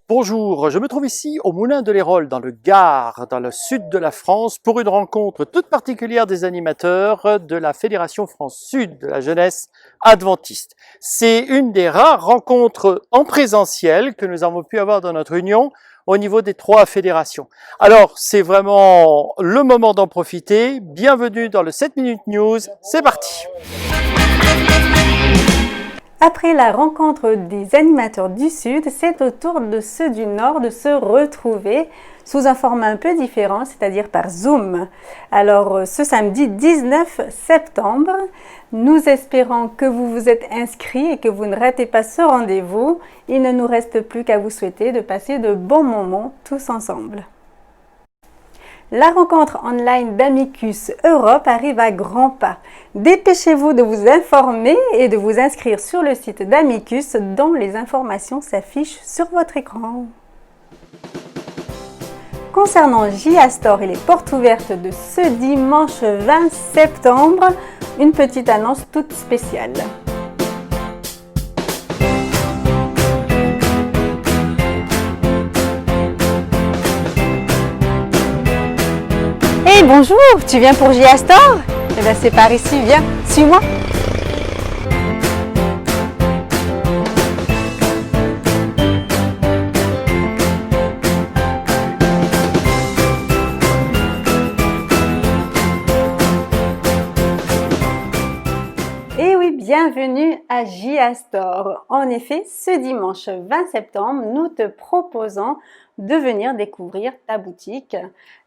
Bonjour, je me trouve ici au Moulin de l'Hérold, dans le Gard, dans le sud de la France, pour une rencontre toute particulière des animateurs de la Fédération France-Sud de la jeunesse adventiste. C'est une des rares rencontres en présentiel que nous avons pu avoir dans notre union au niveau des 3 fédérations. Alors, c'est vraiment le moment d'en profiter. Bienvenue dans le 7 Minutes News, c'est parti! Après la rencontre des animateurs du Sud, c'est au tour de ceux du Nord de se retrouver sous un format un peu différent, c'est-à-dire par Zoom. Alors, ce samedi 19 septembre, nous espérons que vous vous êtes inscrits et que vous ne ratez pas ce rendez-vous. Il ne nous reste plus qu'à vous souhaiter de passer de bons moments tous ensemble. La rencontre online d'Amicus Europe arrive à grands pas. Dépêchez-vous de vous informer et de vous inscrire sur le site d'Amicus dont les informations s'affichent sur votre écran. Concernant JA Store et les portes ouvertes de ce dimanche 20 septembre, une petite annonce toute spéciale. Hey, bonjour, tu viens pour JA Store? Eh bien, c'est par ici, viens, suis-moi. Et oui, bienvenue à JA Store. En effet, ce dimanche 20 septembre, nous te proposons de venir découvrir ta boutique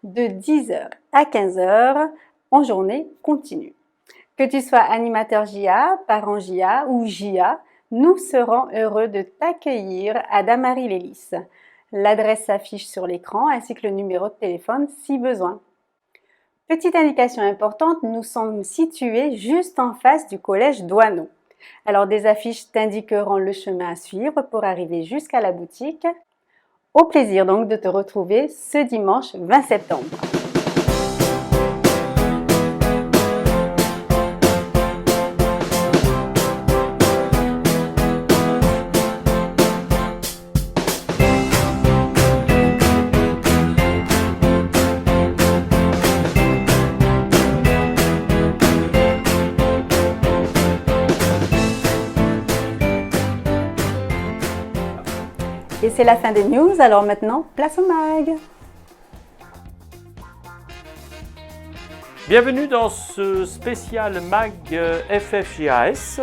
de 10h à 15h en journée continue. Que tu sois animateur JA, parent JA ou JA, nous serons heureux de t'accueillir à Damary-les-Lys. L'adresse s'affiche sur l'écran ainsi que le numéro de téléphone si besoin. Petite indication importante, nous sommes situés juste en face du collège Douaneau. Alors des affiches t'indiqueront le chemin à suivre pour arriver jusqu'à la boutique. Au plaisir donc de te retrouver ce dimanche 20 septembre. Et c'est la fin des news, alors maintenant, place au mag. Bienvenue dans ce spécial mag FFJAS.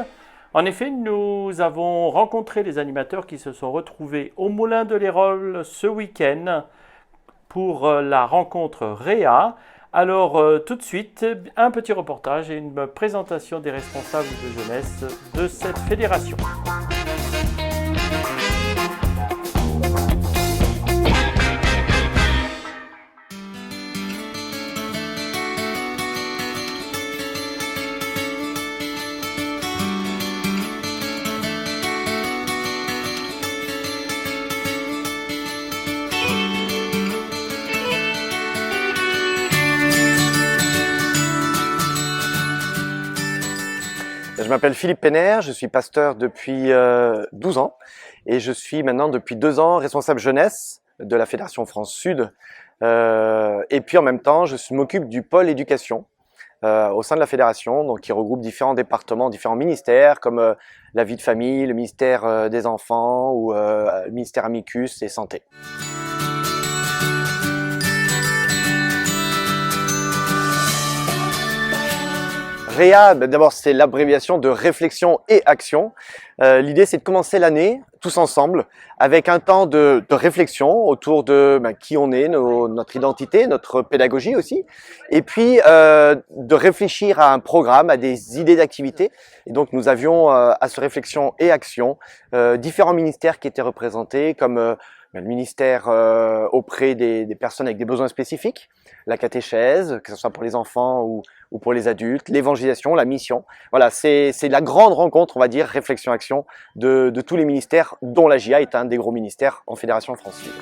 En effet, nous avons rencontré les animateurs qui se sont retrouvés au Moulin de l'Hérold ce week-end pour la rencontre Réa. Alors tout de suite, un petit reportage et une présentation des responsables de jeunesse de cette fédération. Je m'appelle Philippe Penner, je suis pasteur depuis 12 ans et je suis maintenant depuis 2 ans responsable jeunesse de la Fédération France-Sud. Et puis en même temps, je m'occupe du pôle éducation au sein de la Fédération, donc qui regroupe différents départements, différents ministères comme la vie de famille, le ministère des enfants ou le ministère Amicus et santé. Réa, d'abord c'est l'abréviation de réflexion et action. L'idée c'est de commencer l'année tous ensemble avec un temps de réflexion autour de qui on est, notre identité, notre pédagogie aussi. Et puis de réfléchir à un programme, à des idées d'activités. Et donc nous avions à ce réflexion et action différents ministères qui étaient représentés comme le ministère auprès des personnes avec des besoins spécifiques, la catéchèse, que ce soit pour les enfants ou pour les adultes, l'évangélisation, la mission. Voilà, c'est la grande rencontre, on va dire, réflexion-action de tous les ministères, dont la JA est un des gros ministères en Fédération France-Sud.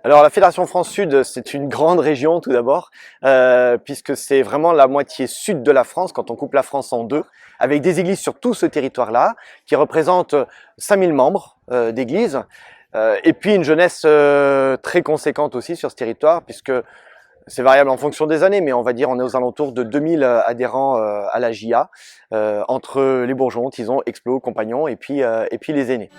Alors la Fédération France Sud, c'est une grande région tout d'abord, puisque c'est vraiment la moitié sud de la France, quand on coupe la France en deux, avec des églises sur tout ce territoire-là, qui représentent 5000 membres d'églises, et puis une jeunesse très conséquente aussi sur ce territoire, puisque c'est variable en fonction des années, mais on va dire on est aux alentours de 2000 adhérents à la JA, entre les bourgeons, tisons, explos, compagnons, et puis les aînés.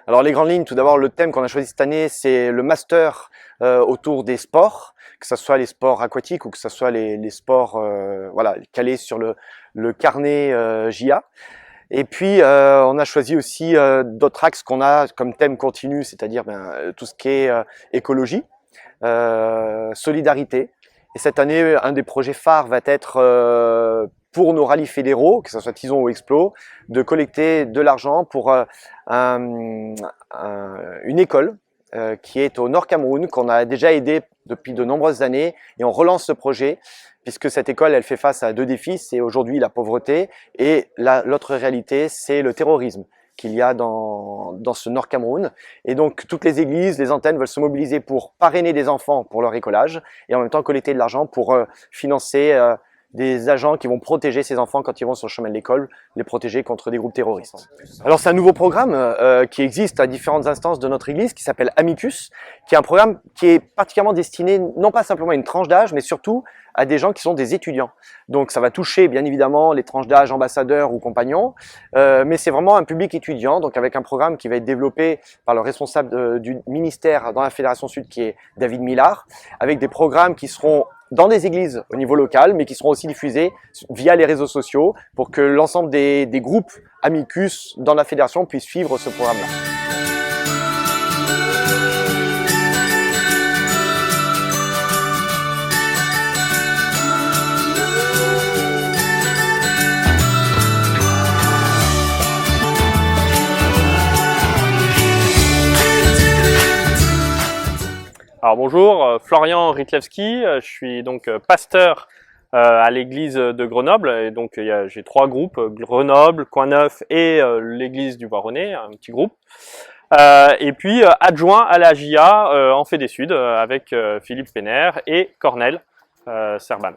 Alors les grandes lignes, tout d'abord le thème qu'on a choisi cette année, c'est le master autour des sports, que ce soit les sports aquatiques ou que ce soit les sports voilà, calés sur le carnet JA. Et puis on a choisi aussi d'autres axes qu'on a comme thème continu, c'est-à-dire tout ce qui est écologie, solidarité. Et cette année, un des projets phares va être pour nos rallyes fédéraux, que ce soit Tison ou Explo, de collecter de l'argent pour une école qui est au Nord Cameroun, qu'on a déjà aidé depuis de nombreuses années, et on relance ce projet puisque cette école elle fait face à deux défis, c'est aujourd'hui la pauvreté et l'autre réalité c'est le terrorisme qu'il y a dans ce Nord Cameroun. Et donc toutes les églises, les antennes veulent se mobiliser pour parrainer des enfants pour leur écolage et en même temps collecter de l'argent pour financer des agents qui vont protéger ces enfants quand ils vont sur le chemin de l'école, les protéger contre des groupes terroristes. Alors c'est un nouveau programme qui existe à différentes instances de notre église qui s'appelle Amicus, qui est un programme qui est particulièrement destiné non pas simplement à une tranche d'âge, mais surtout à des gens qui sont des étudiants. Donc ça va toucher bien évidemment les tranches d'âge ambassadeurs ou compagnons, mais c'est vraiment un public étudiant, donc avec un programme qui va être développé par le responsable du ministère dans la Fédération Sud qui est David Millard, avec des programmes qui seront dans des églises au niveau local, mais qui seront aussi diffusés via les réseaux sociaux pour que l'ensemble des groupes Amicus dans la fédération puissent suivre ce programme-là. Alors bonjour, Florian Ritlewski, je suis donc pasteur à l'église de Grenoble, et donc j'ai trois groupes, Grenoble, Coinneuf et l'église du Voironnais, un petit groupe, et puis adjoint à la JA en Fédé Sud avec Philippe Pénère et Cornel Serban.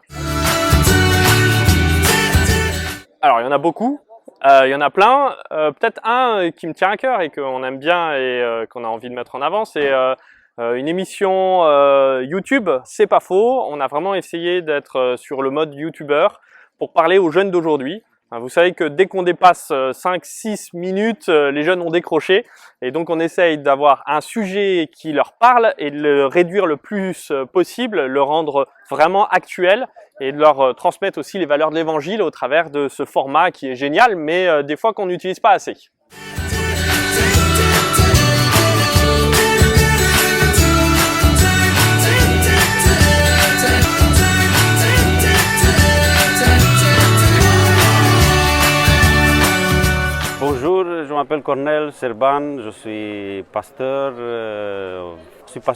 Alors il y en a beaucoup. Il y en a plein, peut-être un qui me tient à cœur et qu'on aime bien et qu'on a envie de mettre en avant, c'est une émission YouTube, c'est pas faux. On a vraiment essayé d'être sur le mode YouTubeur pour parler aux jeunes d'aujourd'hui. Vous savez que dès qu'on dépasse 5-6 minutes, les jeunes ont décroché. Et donc on essaye d'avoir un sujet qui leur parle et de le réduire le plus possible, le rendre vraiment actuel et de leur transmettre aussi les valeurs de l'évangile au travers de ce format qui est génial, mais des fois qu'on n'utilise pas assez. Bonjour, je m'appelle Cornel Serban, je suis pasteur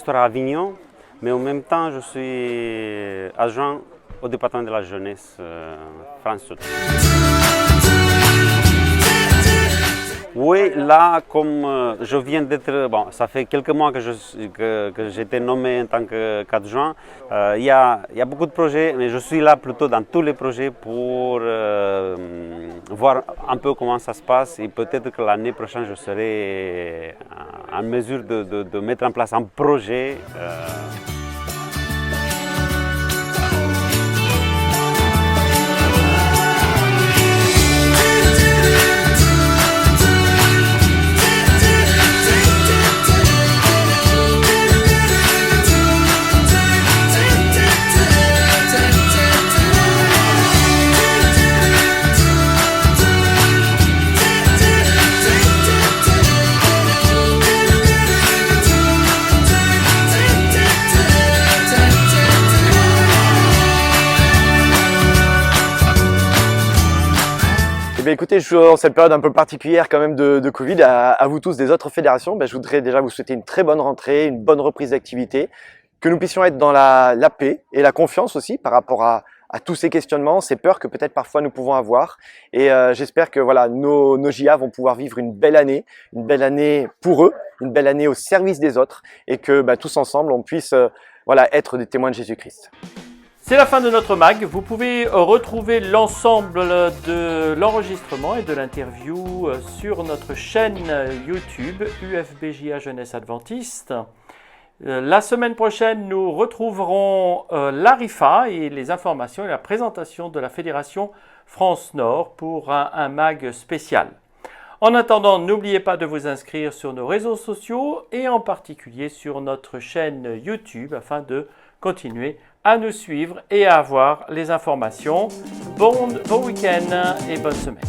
à Avignon, mais en même temps je suis adjoint au département de la jeunesse France Sud. Oui, là, comme je viens d'être, bon, ça fait quelques mois que j'étais nommé en tant qu'adjoint, il y a beaucoup de projets, mais je suis là plutôt dans tous les projets pour voir un peu comment ça se passe et peut-être que l'année prochaine je serai en mesure de mettre en place un projet. Écoutez, en cette période un peu particulière quand même de Covid, à vous tous des autres fédérations, je voudrais déjà vous souhaiter une très bonne rentrée, une bonne reprise d'activité, que nous puissions être dans la paix et la confiance aussi par rapport à à tous ces questionnements, ces peurs que peut-être parfois nous pouvons avoir. Et j'espère que voilà, nos JA vont pouvoir vivre une belle année pour eux, une belle année au service des autres, et que tous ensemble, on puisse voilà, être des témoins de Jésus-Christ. C'est la fin de notre mag. Vous pouvez retrouver l'ensemble de l'enregistrement et de l'interview sur notre chaîne YouTube UFBJA Jeunesse Adventiste. La semaine prochaine, nous retrouverons l'ARIFA et les informations et la présentation de la Fédération France Nord pour un mag spécial. En attendant, n'oubliez pas de vous inscrire sur nos réseaux sociaux et en particulier sur notre chaîne YouTube afin de continuer à nous suivre et à avoir les informations. Bon week-end et bonne semaine.